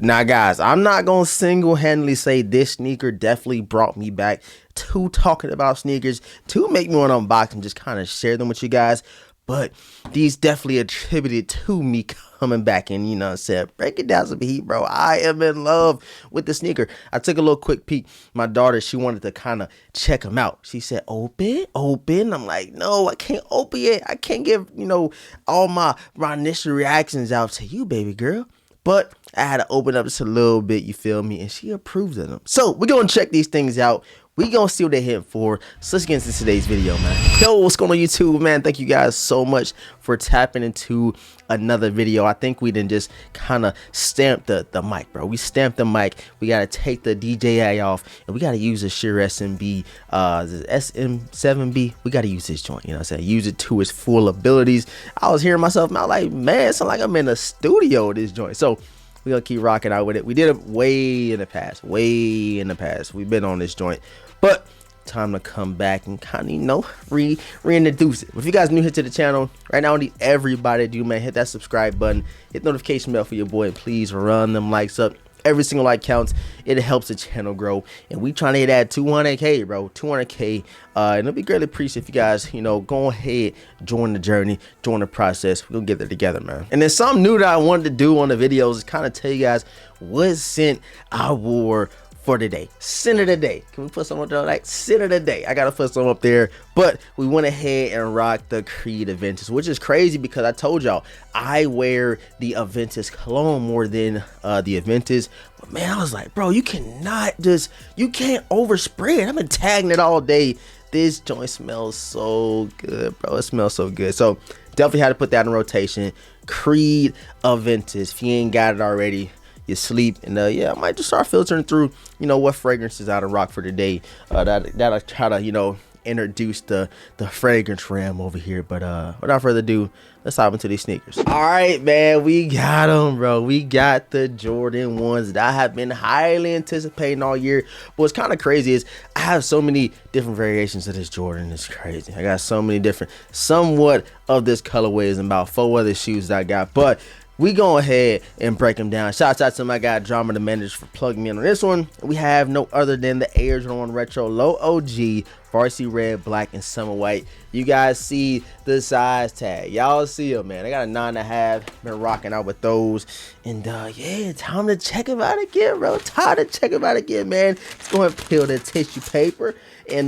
Now, guys, I'm not going to single-handedly say this sneaker definitely brought me back to talking about sneakers, to make me want to unbox and just kind of share them with you guys. But these definitely attributed to me coming back and, you know what I'm saying, break it down some heat, bro. I am in love with the sneaker. I took a little quick peek. My daughter, she wanted to kind of check them out. She said, open. I'm like, no, I can't open it. I can't give, you know, all my initial reactions out to you, baby girl. But I had to open up just a little bit, you feel me? And she approved of them. So we're going to check these things out. We gonna see what they're hitting for. So let's get into today's video, man. Yo, what's going on YouTube, man? Thank you guys so much for tapping into another video. I think we didn't just kind of stamp the mic, bro. We stamped the mic. We gotta take the DJI off, and we gotta use the Shure SMB, the SM7B. We gotta use this joint, you know what I'm saying? Use it to its full abilities. I was hearing myself out like, man, it sounds like I'm in a studio with this joint. So we're gonna keep rocking out with it. We did it way in the past. We've been on this joint, but time to come back and kind of, you know, reintroduce it. If you guys new here to the channel right now, I need everybody to do, man, hit that subscribe button, hit the notification bell for your boy, and please run them likes up. Every single like counts. It helps the channel grow, and we trying to hit that 200k, bro. 200k, and it'll be greatly appreciated if you guys, you know, go ahead, join the journey, join the process. We're gonna get there together, man. And then something new that I wanted to do on the videos is kind of tell you guys what scent I wore for today. Scent of the day. Can we put some up there? Like scent of the day. I gotta put some up there. But we went ahead and rocked the Creed DeVintage, which is crazy because I told y'all I wear the DeVintage cologne more than the DeVintage. But man, I was like, bro, you can't overspray it. I've been tagging it all day. This joint smells so good, bro. It smells so good. So definitely had to put that in rotation. Creed DeVintage. If you ain't got it already, you sleep. And yeah, I might just start filtering through, you know, what fragrances out of rock for today. That'll try to, you know, introduce the fragrance ram over here. But without further ado, let's hop into these sneakers. All right, man, we got them, bro. We got the Jordan 1s that I have been highly anticipating all year. But what's kind of crazy is I have so many different variations of this Jordan. It's crazy. I got so many different somewhat of this colorways and about 4 other shoes that I got. But we go ahead and break them down. Shouts out to my guy Drama the Manager for plugging me in on this one. We have no other than the Air Jordan 1 Retro Low OG, varsity red, black, and summer white. You guys see the size tag. Y'all see them, man. I got a 9.5. Been rocking out with those. And yeah, time to check them out again, bro. Time to check them out again, man. Let's go ahead and peel the tissue paper. And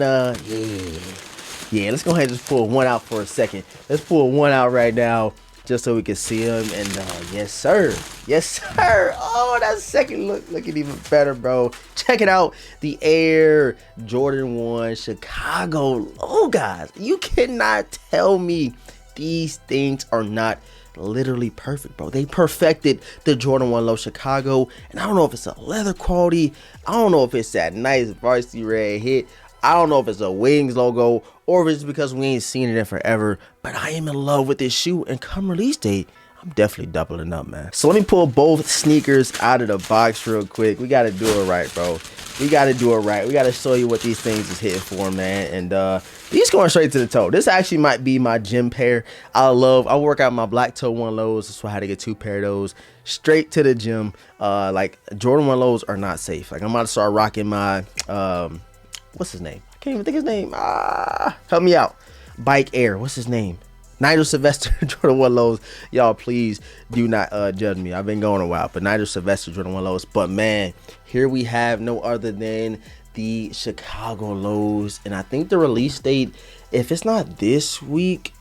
yeah, let's go ahead and just pull one out for a second. Let's pull one out right now, just so we can see them. And yes sir, oh, that second look looking even better, bro. Check it out, the Air Jordan 1 Chicago low, guys. You cannot tell me these things are not literally perfect, bro. They perfected the Jordan 1 Low Chicago, and I don't know if it's a leather quality, I don't know if it's that nice varsity red hit, I don't know if it's a Wings logo or if it's because we ain't seen it in forever, but I am in love with this shoe, and come release date, I'm definitely doubling up, man. So let me pull both sneakers out of the box real quick. We got to do it right, bro. We got to do it right. We got to show you what these things is hitting for, man. And these going straight to the toe. This actually might be my gym pair. I work out my black toe 1 lows. That's why I had to get 2 pair of those straight to the gym. Like Jordan 1 lows are not safe. Like I'm about to start rocking my what's his name? I can't even think his name. Help me out. Bike Air. What's his name? Nigel Sylvester Jordan 1 lows. Y'all please do not judge me. I've been going a while, but Nigel Sylvester Jordan 1 lows. But man, here we have no other than the Chicago lows, and I think the release date, if it's not this week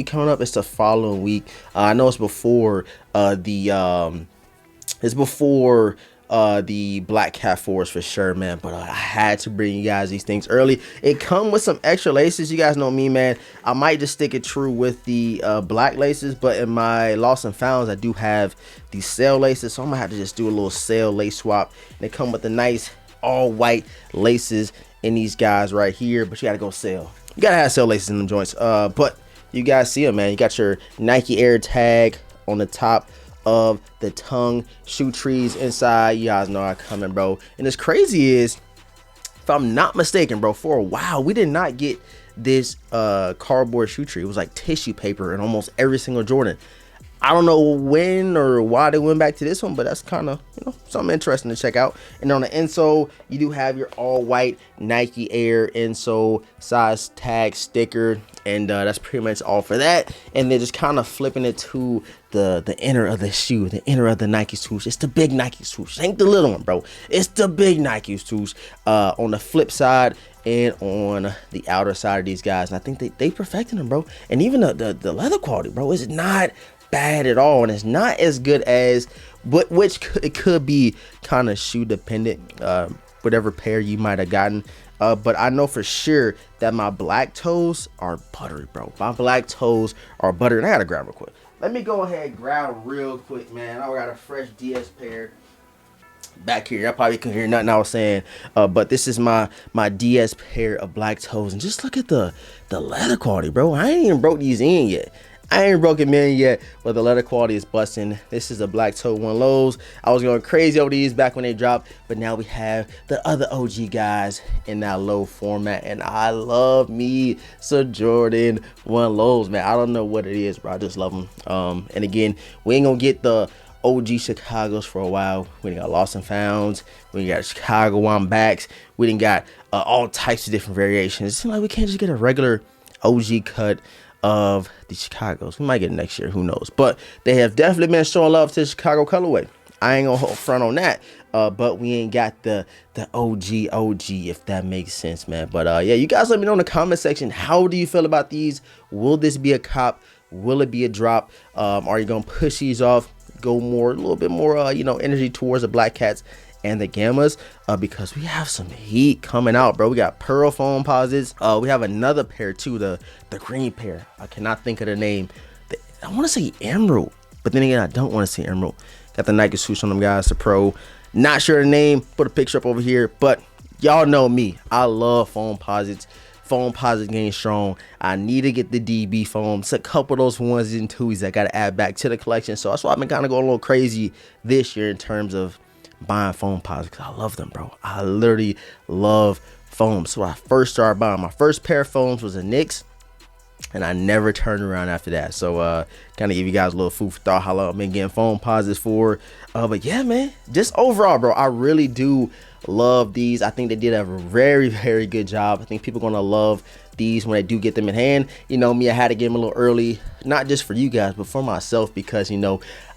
coming up, it's the following week. I know it's before the Black Cat 4s for sure, man. But I had to bring you guys these things early. It come with some extra laces. You guys know me, man. I might just stick it true with the black laces, but in my lost and founds, I do have the sale laces, so I'm gonna have to just do a little sale lace swap. And they come with the nice all white laces in these guys right here, but you gotta go sale. You gotta have sale laces in them joints. But you guys see them, man. You got your Nike Air tag on the top of the tongue, shoe trees inside. You guys know I coming, bro. And it's crazy is, if I'm not mistaken, bro, for a while we did not get this cardboard shoe tree. It was like tissue paper in almost every single Jordan. I don't know when or why they went back to this one, but that's kind of, something interesting to check out. And on the insole, you do have your all white Nike Air insole, size tag sticker, and that's pretty much all for that. And then just kind of flipping it to the inner of the shoe, the inner of the Nike swoosh. It's the big Nike swoosh. It ain't the little one, bro. It's the big Nike swoosh. On the flip side and on the outer side of these guys, and I think they perfected them, bro. And even the leather quality, bro, is not bad at all, and it's not as good as it could be kind of shoe dependent, whatever pair you might have gotten. But I know for sure that my black toes are buttery, bro. My black toes are buttery, and I gotta grab real quick. Let me go ahead and grab real quick, man. I got a fresh DS pair back here. I probably couldn't hear nothing I was saying, but this is my DS pair of black toes, and just look at the leather quality, bro. I ain't even broke these in yet. I ain't broken them in yet, but the leather quality is busting. This is a black toe one lows. I was going crazy over these back when they dropped, but now we have the other OG guys in that low format, and I love me some Jordan one lows, man. I don't know what it is, bro. I just love them. And again, we ain't gonna get the OG Chicago's for a while. We done got Lost and Founds. We got Chicago one backs. We done got all types of different variations. It seems like we can't just get a regular OG cut of the Chicago's. We might get it next year, who knows, but they have definitely been showing love to the Chicago colorway. I ain't gonna hold front on that, but we ain't got the OG, if that makes sense, man. But yeah, you guys let me know in the comment section, how do you feel about these? Will this be a cop? Will it be a drop? Are you gonna push these off, go more, a little bit more energy towards the Black Cats and the Gammas, because we have some heat coming out, bro. We got pearl foam posits. We have another pair too, the green pair. I cannot think of the name. I want to say emerald, but then again, I don't want to say emerald. Got the Nike swoosh on them guys, the pro. Not sure the name. Put a picture up over here, but y'all know me. I love foam posits. Foam posits getting strong. I need to get the DB foams. A couple of those onesies and twoies I got to add back to the collection. So that's why I've been kind of going a little crazy this year in terms of buying foam posits, because I love them, bro. I literally love foam. So I first started buying, my first pair of foams was a Knicks, and I never turned around after that. So kind of give you guys a little food for thought how long I've been getting foam posits for. But yeah, man, just overall, bro, I really do love these. I think they did a very, very good job. I think people are gonna love these when they do get them in hand. You know me, I had to get them a little early, not just for you guys, but for myself, because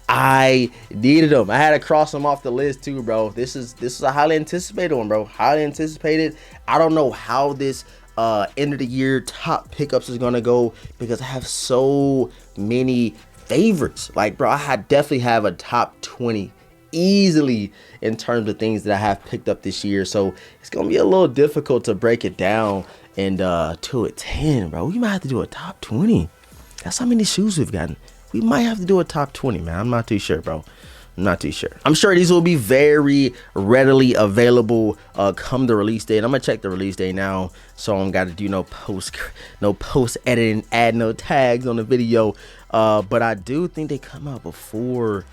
I needed them. I had to cross them off the list too, bro. This is a highly anticipated one, bro. Highly anticipated. I don't know how this end of the year top pickups is gonna go, because I have so many favorites. Like, bro, I definitely have a top 20 easily in terms of things that I have picked up this year. So it's gonna be a little difficult to break it down and to a 10, bro. We might have to do a top 20. That's how many shoes we've gotten. We might have to do a top 20, man. I'm not too sure, bro. I'm not too sure. I'm sure these will be very readily available come the release date. I'm gonna check the release date now, so I don't gotta do no post editing, add no tags on the video. But I do think they come out before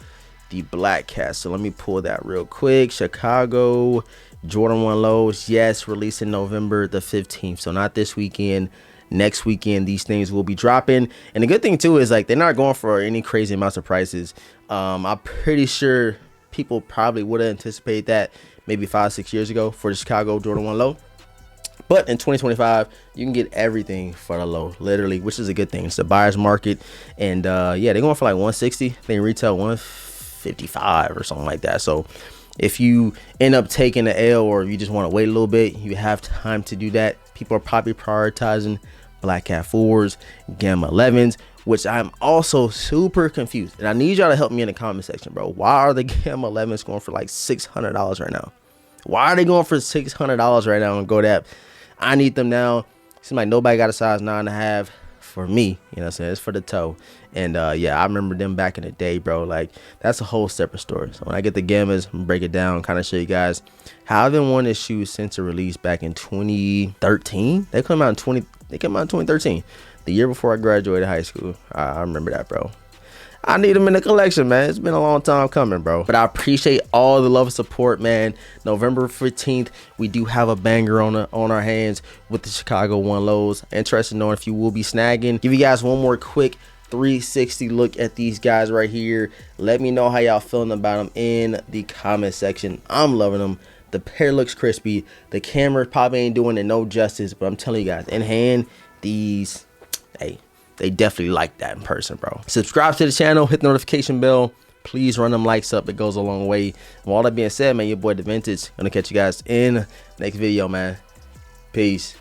the Black Cats. So let me pull that real quick. Chicago Jordan 1 lows, yes, releasing November the 15th. So not this weekend. Next weekend, these things will be dropping. And the good thing too is, like, they're not going for any crazy amounts of prices. I'm pretty sure people probably would have anticipated that maybe 5-6 years ago for the Chicago Jordan 1 low. But in 2025, you can get everything for the low, literally, which is a good thing. It's the buyer's market. And yeah, they're going for like 160. They retail 155 or something like that. So if you end up taking the L, or you just want to wait a little bit, you have time to do that. People are probably prioritizing Black Cat 4s, Gamma 11s, which I'm also super confused. And I need y'all to help me in the comment section, bro. Why are the Gamma 11s going for like $600 right now? Why are they going for $600 right now on GoDaddy? I need them now. Seems like nobody got a size 9.5 for me. You know what I'm saying? It's for the toe. And yeah, I remember them back in the day, bro. Like, that's a whole separate story. So when I get the Gammas, I'm gonna break it down, kind of show you guys how I've been wanting this shoe since it released back in 2013. They came out in 2013, the year before I graduated high school. I remember that, bro. I need them in the collection, man. It's been a long time coming, bro. But I appreciate all the love and support, man. November 15th, we do have a banger on our hands with the Chicago 1 lows. Interested in knowing if you will be snagging. Give you guys one more quick 360 look at these guys right here. Let me know how y'all feeling about them in the comment section. I'm loving them. The pair looks crispy. The camera probably ain't doing it no justice, but I'm telling you guys, in hand, these, hey, they definitely like that in person, bro. Subscribe to the channel, hit the notification bell. Please run them likes up. It goes a long way. And with all that being said, man, your boy DeVintage. Gonna catch you guys in the next video, man. Peace.